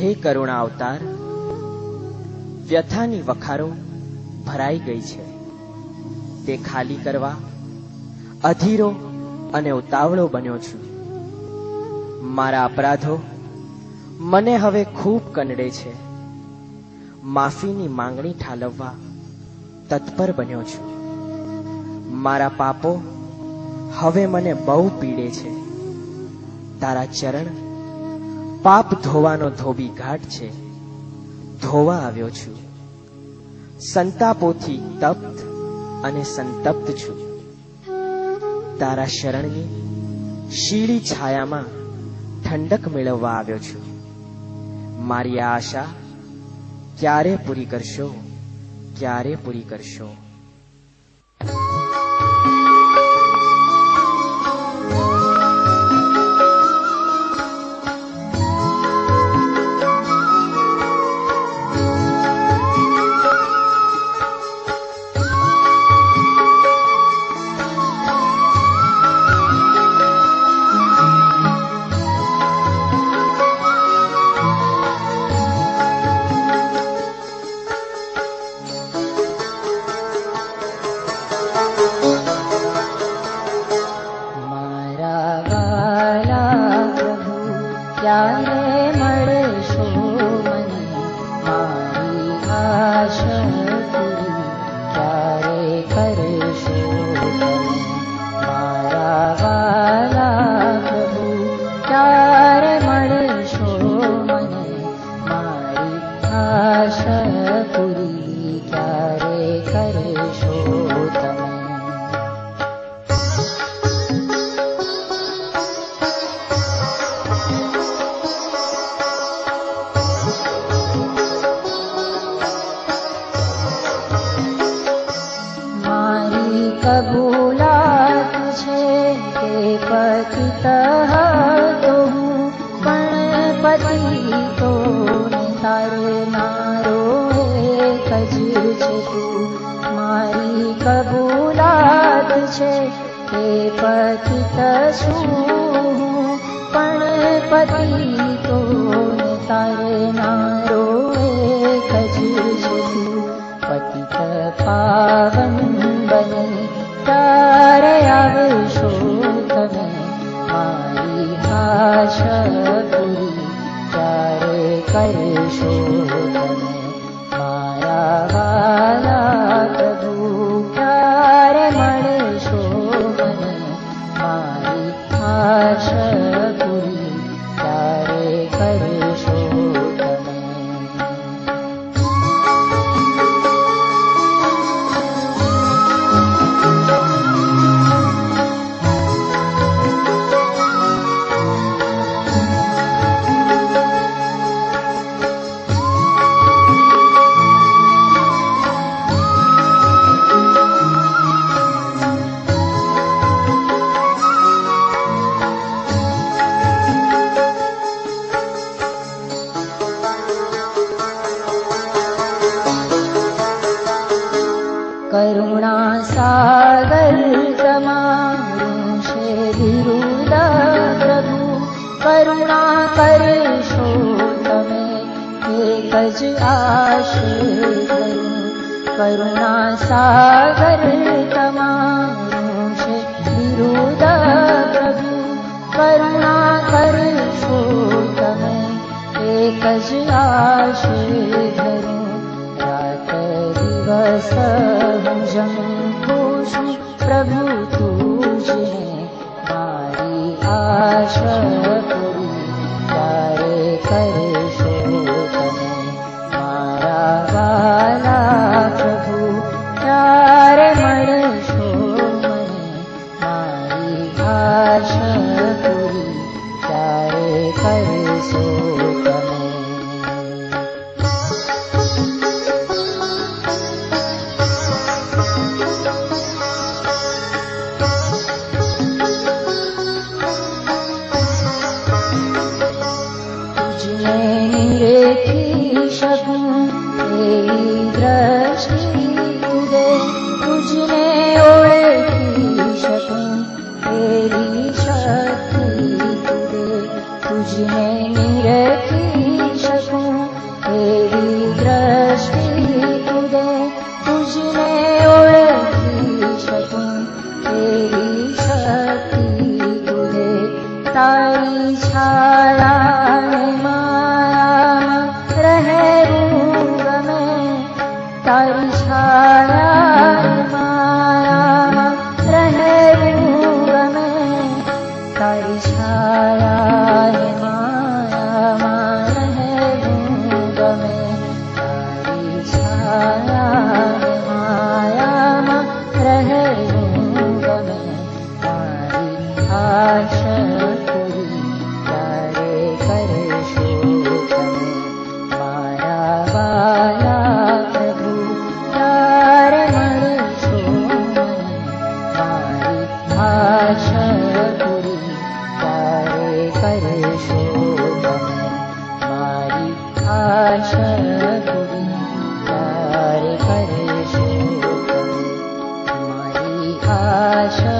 હે કરુણા અવતાર, વ્યથાની વખારો ભરાઈ ગઈ છે, તે ખાલી કરવા અધીરો અને ઉતાવળો બન્યો છું. મારા અપરાધો મને હવે ખૂબ કનડે છે. માફીની માંગણી ઠાલવવા તત્પર બન્યો છું. મારા પાપો હવે મને બહુ પીડે છે. તારા ચરણ પાપ ધોવાનો ધોબી ઘાટ છે, ધોવા આવ્યો છું. સંતાપોથી તપ્ત અને સંતપ્ત છું. તારા શરણની શીળી છાયામાં ઠંડક મેળવવા આવ્યો છું. મારી આ આશા ક્યારે પૂરી કરશો, ક્યારે પૂરી કરશો? कबूलात छे के पतित तो हूँ पण पति तो तारे नारो एक ज छे तू. मारी कबूलात छे के पतित छूं पण पति तो तारे नारो एक ज छे तू. पतित पावन बनी तारे आवशो तमे मारी आशा पूरी क्यारे करशो तमे. मारा वाला प्रभु क्यारे मळशो मने मारी आशा पूरी क्यारे करशो तमे. करुणा सागर तमारू छे विरुद्ध प्रभु. करुणा करशो तमे एक ज आश्रय करूं. करुणा सागर तमारू छे विरुद्ध प्रभु. करुणा करशो तमे एक ज आश्रय करूं. रात दिवस जंतु छूं प्रभु तुझे मारी आशा पूरी क्यारे करशो तमे. मारा वाला प्रभु क्यारे मळशो मने मारी आशा पूरी क्यारे करशो तमे. दृष्टि तुझे तुझने ओळखी शकूं तेरी शक्ति तुझे तुझने निरखी शकूं छाया मायाમાં રહેવું ગમે તારી છાયા માયામાં રહેવું ગમે તારી છાયા માયામાં રહેવું ગમે તારી આશા પૂરી ત્યારે કરશો તમે મારા વાલા પ્રભુ ત્યારે મળશો મને મારી આશા પૂરી ત્યારે કરશો તમે મારી આશા પૂરી ત્યારે કરશો તમે મારી આશા